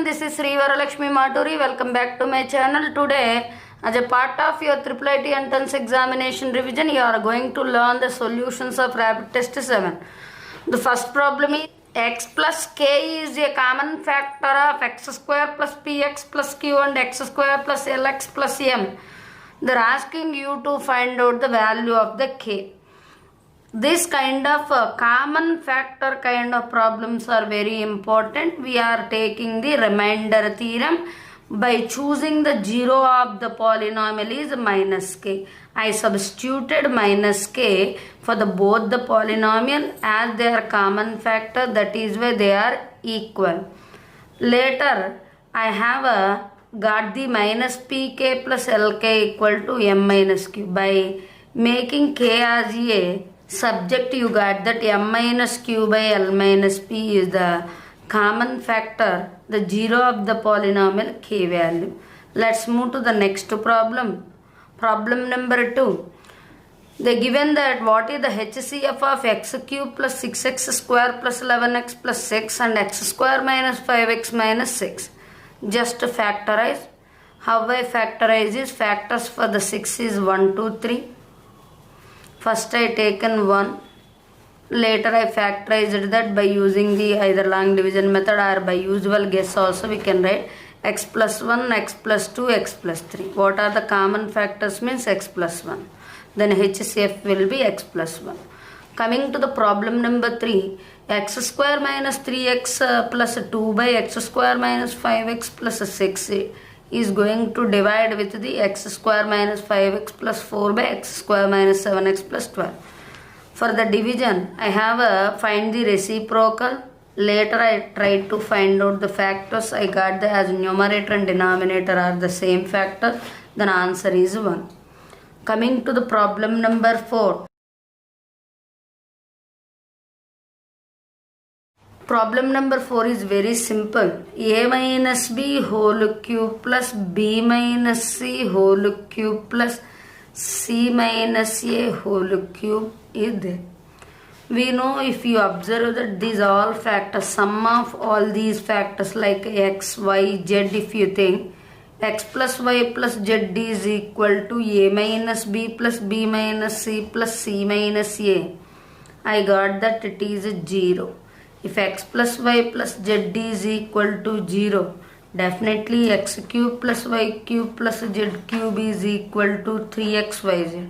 this is Sri Varalakshmi Maturi. Welcome back to my channel. Today, as a part of your IIIT entrance examination revision, you are going to learn the solutions of rapid test 7. The first problem is x plus k is a common factor of x square plus px plus q and x square plus lx plus m. They are asking you to find out the value of the k. This kind of common factor kind of problems are very important. We are taking the remainder theorem by choosing the 0 of the polynomial is minus k. I substituted minus k for the both the polynomial as they are common factor, that is why they are equal. Later I have got the minus pk plus lk equal to m minus q. By making k as a subject, you got that m minus q by l minus p is the common factor, the 0 of the polynomial k value. Let's move to the next problem. Problem number 2. They given that what is the HCF of x cube plus 6x square plus 11x plus 6 and x square minus 5x minus 6. Just factorize. How I factorize is factors for the 6 is 1, 2, 3. First I taken 1. Later I factorized that by using the either long division method or by usual guess also we can write x plus 1, x plus 2, x plus 3. What are the common factors means x plus 1. Then HCF will be x plus 1. Coming to the problem number 3, x square minus 3x plus 2 by x square minus 5x plus 6 is going to divide with the x square minus 5x plus 4 by x square minus 7x plus 12. For the division, I have find the reciprocal. Later I tried to find out the factors. I got the as numerator and denominator are the same factor. Then answer is 1. Coming to the problem number 4. Problem number 4 is very simple. A minus b whole cube plus b minus c whole cube plus c minus a whole cube is there. We know if you observe that these all factors, sum of all these factors like x, y, z, if you think x plus y plus z is equal to a minus b plus b minus c plus c minus a. I got that it is 0. If x plus y plus z is equal to 0, definitely x cube plus y cube plus z cube is equal to 3xyz.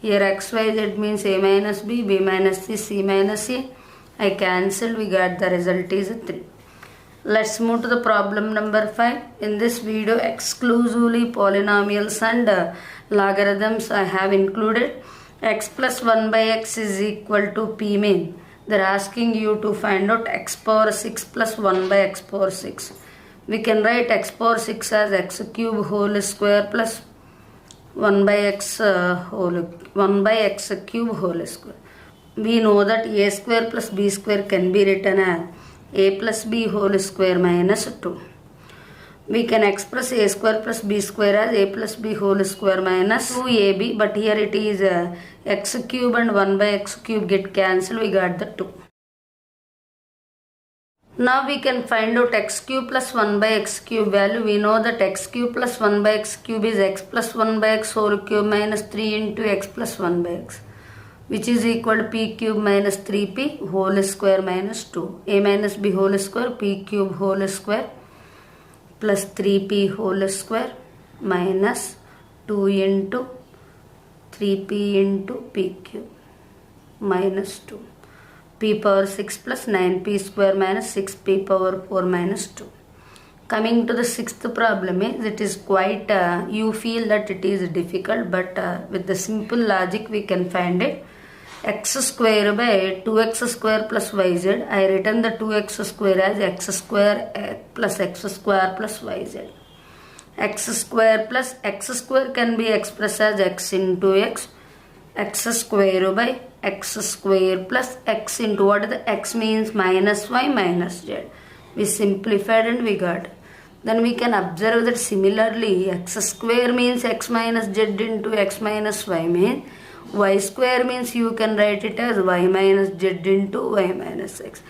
Here xyz means a minus b, b minus c, c minus a. I cancelled, we got the result is 3. Let's move to the problem number 5. In this video, exclusively polynomials and logarithms I have included. X plus 1 by x is equal to p mean. They are asking you to find out x power 6 plus 1 by x power 6. We can write x power 6 as x cube whole square plus 1 by x cube whole square. We know that a square plus b square can be written as a plus b whole square minus 2. We can express a square plus b square as a plus b whole square minus 2ab, but here it is x cube and 1 by x cube get cancelled, we got the 2. Now we can find out x cube plus 1 by x cube value. We know that x cube plus 1 by x cube is x plus 1 by x whole cube minus 3 into x plus 1 by x, which is equal to p cube minus 3p whole square minus 2. A minus b whole square p cube whole square plus 3p whole square minus 2 into 3p into p cube minus 2. P power 6 plus 9p square minus 6p power 4 minus 2. Coming to the sixth problem is, it is quite, you feel that it is difficult, but with the simple logic we can find it. X square by 2x square plus yz. I written the 2x square as x square plus x square plus yz. X square plus x square can be expressed as x into x. X square by x square plus x into what the x means minus y minus z. We simplified and we got. Then we can observe that similarly x square means x minus z into x minus y means y square means you can write it as y minus z into y minus x.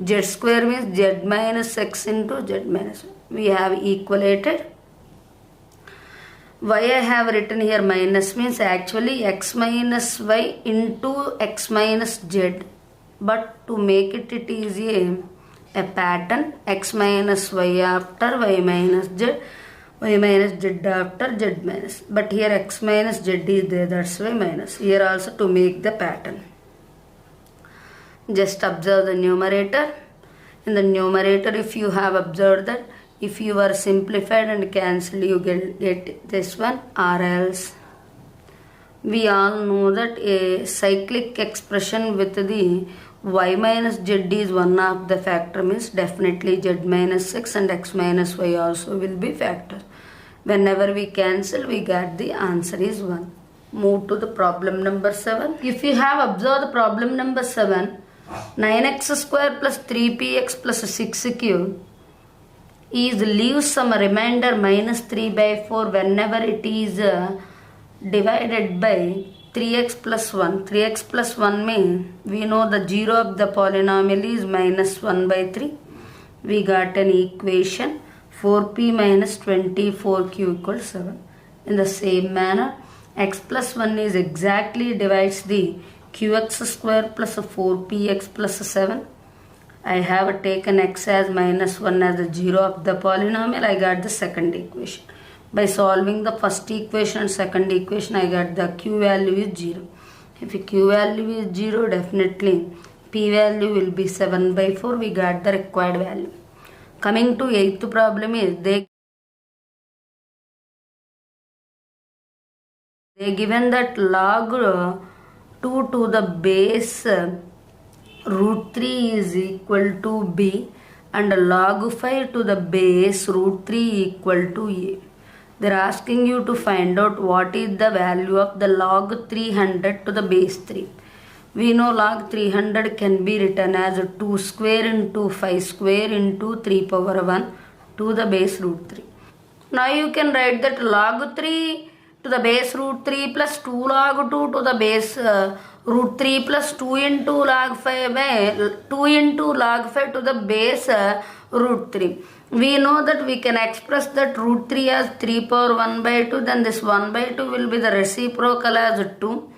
Z square means Z minus X into Z minus Y. We have equalated. Y I have written here minus means actually X minus Y into X minus Z. But to make it is a pattern. X minus Y after Y minus Z. Y minus Z after Z minus. But here X minus Z is there, that's why minus. Here also to make the pattern. Just observe the numerator. In the numerator, if you have observed that, if you are simplified and cancel, you get this one, or else. We all know that a cyclic expression with the y minus z is one of the factor, means definitely z minus x and x minus y also will be factor. Whenever we cancel, we get the answer is 1. Move to the problem number 7. If you have observed the problem number 7, 9x square plus 3px plus 6q is leaves some remainder minus 3 by 4 whenever it is divided by 3x plus 1. 3x plus 1 means we know the 0 of the polynomial is minus 1 by 3. We got an equation 4p minus 24q equals 7. In the same manner, x plus 1 is exactly divides the qx square plus 4px plus 7. I have taken x as minus 1 as the 0 of the polynomial. I got the second equation. By solving the first equation and second equation, I got the q value is 0. If q value is 0, definitely p value will be 7 by 4. We got the required value. Coming to 8th problem is they given that log 2 to the base root 3 is equal to b and log 5 to the base root 3 equal to a. They are asking you to find out what is the value of the log 300 to the base 3. We know log 300 can be written as 2 square into 5 square into 3 power 1 to the base root 3. Now you can write that log 3 to the base root 3 plus 2 log 2 to the base root 3 plus 2 into log 5 by 2 into log 5 to the base root 3. We know that we can express that root 3 as 3 power 1 by 2. Then this 1 by 2 will be the reciprocal as 2.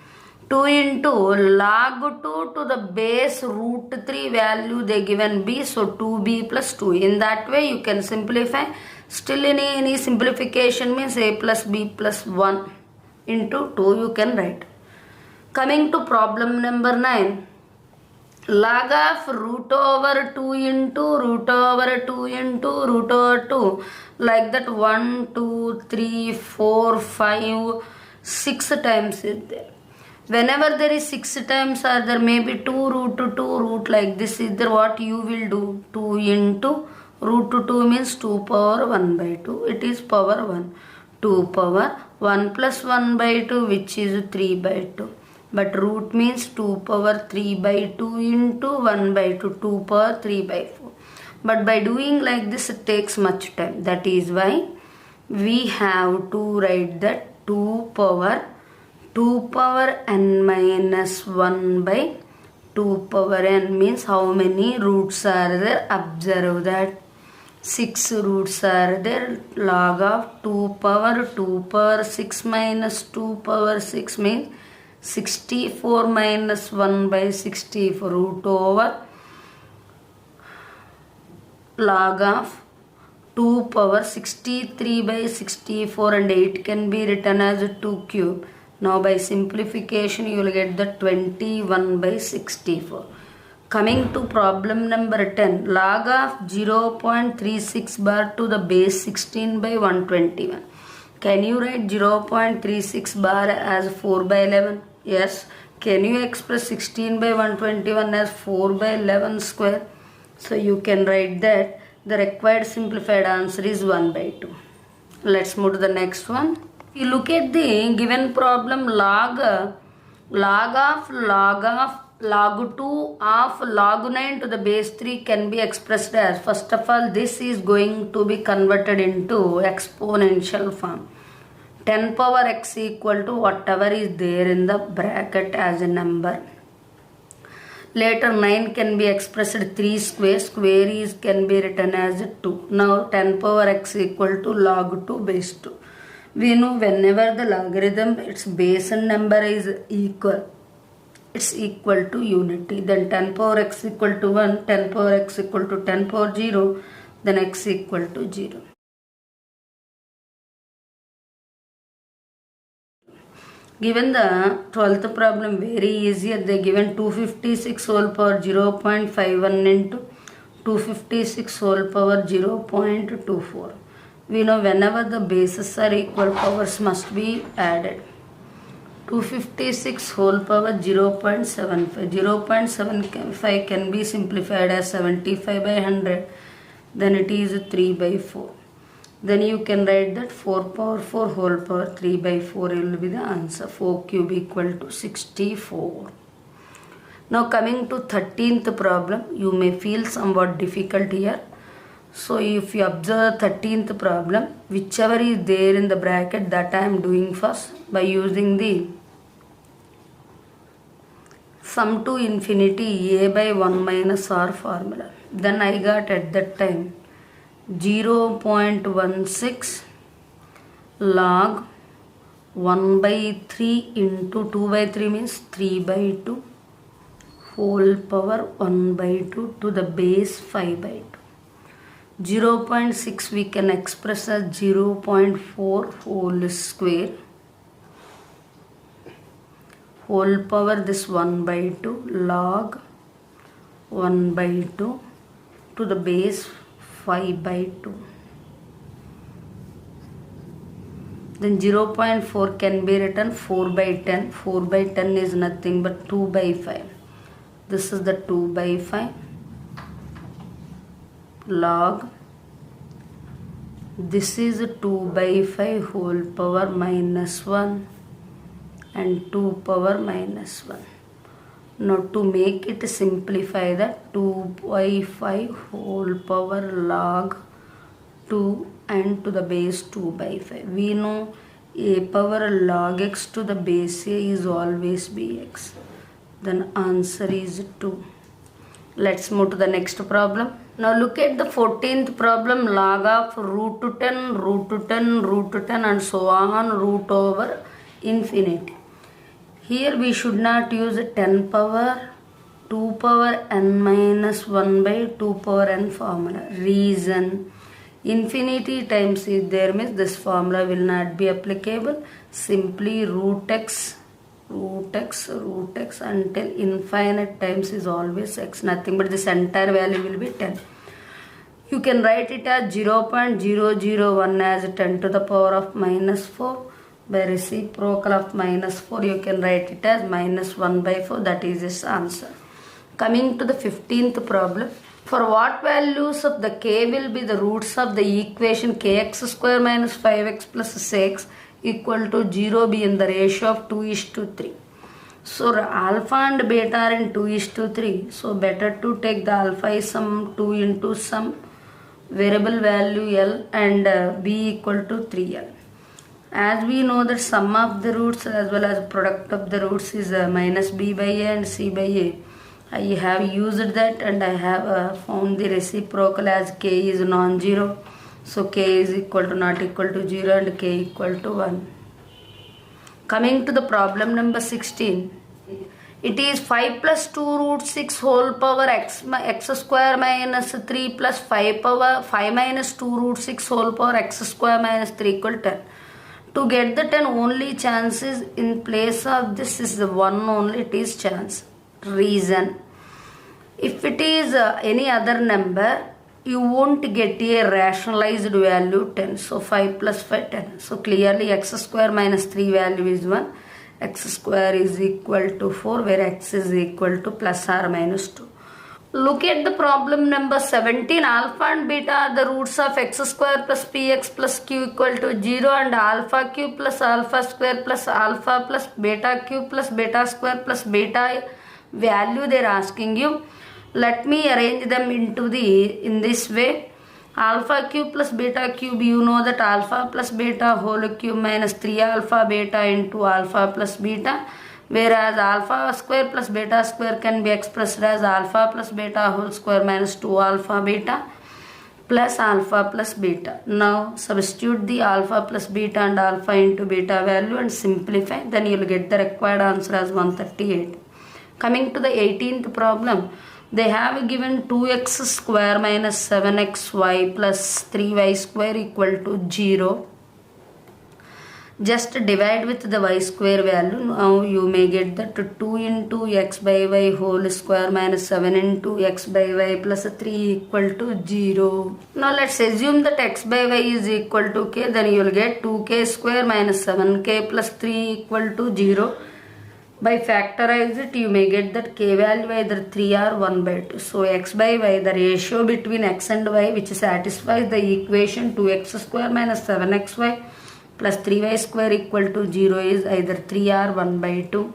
2 into log 2 to the base root 3 value they given b. So 2b plus 2. In that way you can simplify. Still in any simplification means a plus b plus 1 into 2 you can write. Coming to problem number 9. Log of root over 2 into root over 2 into root over 2. Like that 1, 2, 3, 4, 5, 6 times is there. Whenever there is 6 times or there may be 2 root to 2 root like this is there, what you will do? 2 into root to 2 means 2 power 1 by 2. It is power 1. 2 power 1 plus 1 by 2 which is 3 by 2. But root means 2 power 3 by 2 into 1 by 2. 2 power 3 by 4. But by doing like this it takes much time. That is why we have to write that 2 power n minus 1 by 2 power n means how many roots are there? Observe that 6 roots are there. Log of 2 power 6 minus 2 power 6 means 64 minus 1 by 64 root over log of 2 power 63 by 64 and 8 can be written as 2 cube. Now by simplification you will get the 21 by 64. Coming to problem number 10. Log of 0.36 bar to the base 16 by 121. Can you write 0.36 bar as 4 by 11? Yes. Can you express 16 by 121 as 4 by 11 square? So you can write that the required simplified answer is 1 by 2. Let's move to the next one. If you look at the given problem, log 2 of log 9 to the base 3 can be expressed as, first of all, this is going to be converted into exponential form. 10 power x equal to whatever is there in the bracket as a number. Later 9 can be expressed 3 square. Square is can be written as 2. Now 10 power x equal to log 2 base 2. We know whenever the logarithm its base and number is equal, it's equal to unity. Then 10 power x equal to 1, 10 power x equal to 10 power 0, then x equal to 0. Given the 12th problem, very easy. They given 256 whole power 0.51 into 256 whole power 0.24. We know whenever the bases are equal, powers must be added. 256 whole power 0.75. 0.75 can be simplified as 75 by 100. Then it is 3 by 4. Then you can write that 4 power 4 whole power 3 by 4 will be the answer. 4 cube equal to 64. Now coming to 13th problem, you may feel somewhat difficult here. So if you observe 13th problem, whichever is there in the bracket, that I am doing first by using the sum to infinity a by 1 minus r formula. Then I got at that time 0.16 log 1 by 3 into 2 by 3 means 3 by 2 whole power 1 by 2 to the base 5 by 2. 0.6 we can express as 0.4 whole square whole power this 1 by 2 log 1 by 2 to the base 5 by 2. Then 0.4 can be written 4 by 10. 4 by 10 is nothing but 2 by 5. This is the 2 by 5 log. This is 2 by 5 whole power minus 1 and 2 power minus 1. Now to make it simplify that 2 by 5 whole power log 2 and to the base 2 by 5. We know a power log x to the base a is always bx. Then answer is 2. Let's move to the next problem. Now look at the 14th problem. Log of root to 10, root to 10, root to 10 and so on root over infinity. Here we should not use 10 power 2 power n minus 1 by 2 power n formula. Reason, infinity times is there means this formula will not be applicable. Simply root x until infinite times is always x. Nothing but this entire value will be 10. You can write it as 0.001 as 10 to the power of minus 4. By reciprocal of minus 4 you can write it as minus 1 by 4. That is its answer. Coming to the 15th problem. For what values of the k will be the roots of the equation kx square minus 5x plus 6 equal to 0 be in the ratio of 2:3. So alpha and beta are in 2:3. So better to take the alpha is some 2 into some variable value L and b equal to 3L. As we know that sum of the roots as well as product of the roots is minus b by a and c by a. I have used that and I have found the reciprocal as k is non-zero. So k is equal to not equal to 0 and k equal to 1. Coming to the problem number 16. It is 5 plus 2 root 6 whole power x square minus 3 plus 5 minus 2 root 6 whole power x square minus 3 equal to 10. To get the 10 only chances in place of this is the 1 only it is chance. Reason, if it is any other number you won't get a rationalized value 10. So 5 plus 5 10. So clearly x square minus 3 value is 1. X square is equal to 4 where x is equal to plus or minus 2. Look at the problem number 17. Alpha and beta are the roots of x square plus px plus q equal to 0 and alpha cube plus alpha square plus alpha plus beta cube plus beta square plus beta value they are asking you. Let me arrange them into in this way. Alpha cube plus beta cube, you know that alpha plus beta whole cube minus 3 alpha beta into alpha plus beta whereas alpha square plus beta square can be expressed as alpha plus beta whole square minus 2 alpha beta plus alpha plus beta. Now substitute the alpha plus beta and alpha into beta value and simplify, then you will get the required answer as 138. Coming to the 18th problem, they have given 2x square minus 7xy plus 3y square equal to 0. Just divide with the y square value. Now you may get that 2 into x by y whole square minus 7 into x by y plus 3 equal to 0. Now let's assume that x by y is equal to k. Then you will get 2k square minus 7k plus 3 equal to 0. By factorize it, you may get that k value either 3 or 1 by 2. So x by y, the ratio between x and y which satisfies the equation 2x square minus 7xy plus 3y square equal to 0 is either 3 or 1 by 2.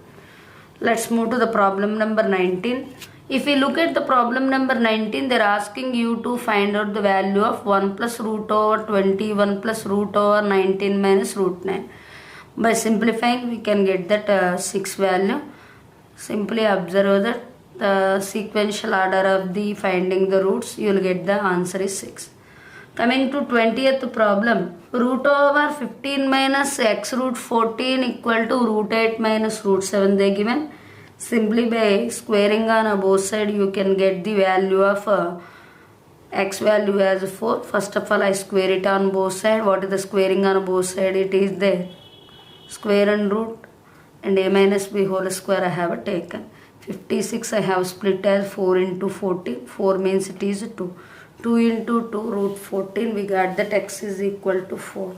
Let's move to the problem number 19. If we look at the problem number 19, they are asking you to find out the value of 1 plus root over 21 plus root over 19 minus root 9. By simplifying, we can get that 6 value. Simply observe that the sequential order of the finding the roots, you will get the answer is 6. Coming to 20th problem, root over 15 minus x root 14 equal to root 8 minus root 7 they given. Simply by squaring on both side, you can get the value of x value as 4. First of all, I square it on both side. What is the squaring on both side? It is there. Square and root and a minus b whole square I have taken. 56 I have split as 4 into 14. 4 means it is 2. 2 into 2 root 14, we got that x is equal to 4.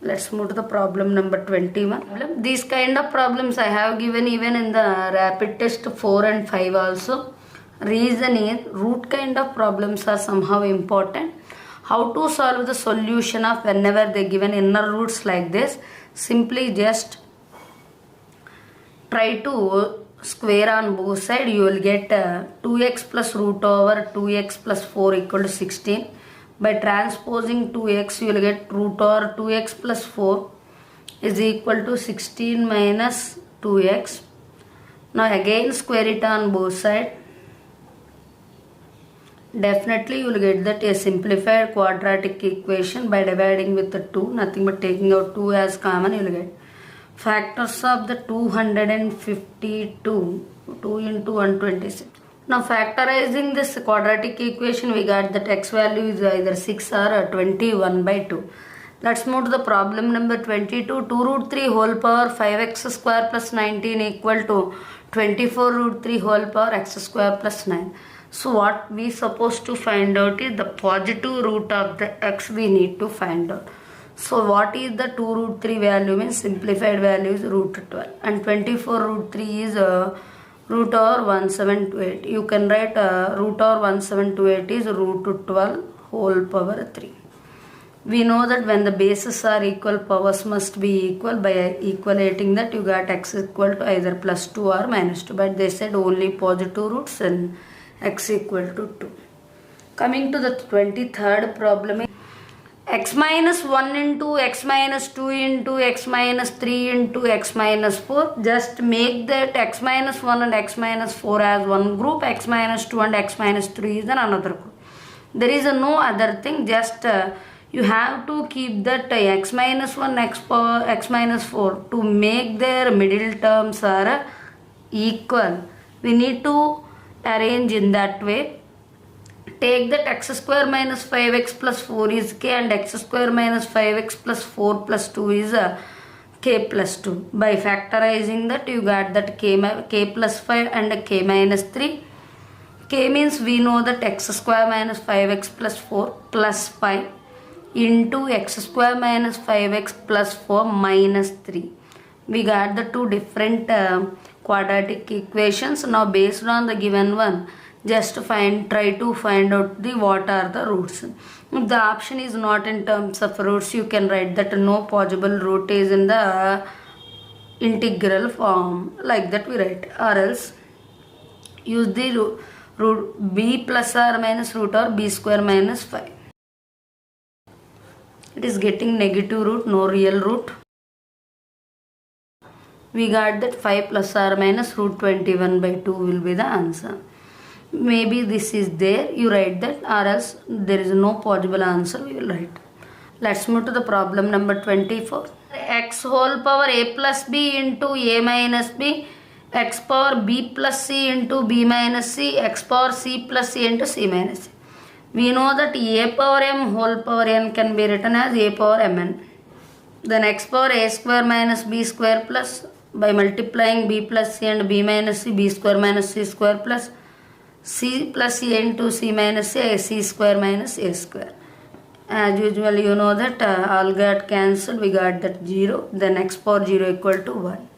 Let's move to the problem number 21. These kind of problems I have given even in the rapid test 4 and 5 also. Reason is root kind of problems are somehow important. How to solve the solution of whenever they given inner roots like this? Simply just try to square on both sides. You will get 2x plus root over 2x plus 4 equal to 16. By transposing 2x, you will get root over 2x plus 4 is equal to 16 minus 2x. Now again square it on both sides. Definitely you will get that a simplified quadratic equation by dividing with the 2. Nothing but taking out 2 as common, you will get factors of the 252, 2 into 126. Now factorizing this quadratic equation, we got that x value is either 6 or 21 by 2. Let's move to the problem number 22. 2 root 3 whole power 5x square plus 19 equal to 24 root 3 whole power x square plus 9. So what we supposed to find out is the positive root of the x we need to find out. So what is the 2 root 3 value? Means simplified value is root 12 and 24 root 3 is root over 1728. You can write root over 1728 is root 12 whole power 3. We know that when the bases are equal, powers must be equal. By equalating that, you got x equal to either plus 2 or minus 2. But they said only positive roots and x equal to 2. Coming to the 23rd problem, x minus 1 into x minus 2 into x minus 3 into x minus 4. Just make that x minus 1 and x minus 4 as one group, x minus 2 and x minus 3 is another group. There is no other thing, just you have to keep that x minus 1, x minus 4 to make their middle terms are equal. We need to arrange in that way. Take that x square minus 5x plus 4 is k and x square minus 5x plus 4 plus 2 is k plus 2. By factorizing that, you got that k plus 5 and k minus 3. K means we know that x square minus 5x plus 4 plus 5 into x square minus 5x plus 4 minus 3. We got the two different quadratic equations. Now based on the given one, just try to find out what are the roots. If the option is not in terms of roots, you can write that no possible root is in the integral form. Like that we write. Or else use the root b plus or minus root or b square minus 5. It is getting negative root, no real root. We got that 5 plus or minus root 21 by 2 will be the answer. Maybe this is there, you write that, or else there is no possible answer, we will write. Let's move to the problem number 24. X whole power a plus b into a minus b, x power b plus c into b minus c, x power c plus c into c minus c. We know that a power m whole power n can be written as a power mn. Then x power a square minus b square plus, by multiplying b plus c and b minus c, b square minus c square plus c plus a into c minus a, c square minus a square. As usual, you know that all got cancelled, we got that 0, then x power 0 equal to 1.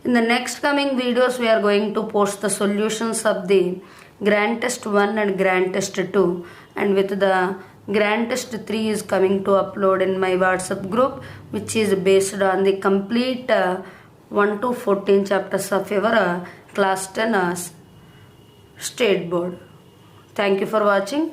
In the next coming videos, we are going to post the solutions of the Grand Test 1 and Grand Test 2, and with the Grand Test 3 is coming to upload in my WhatsApp group, which is based on the complete 1 to 14 chapters of your class 10 state board. Thank you for watching.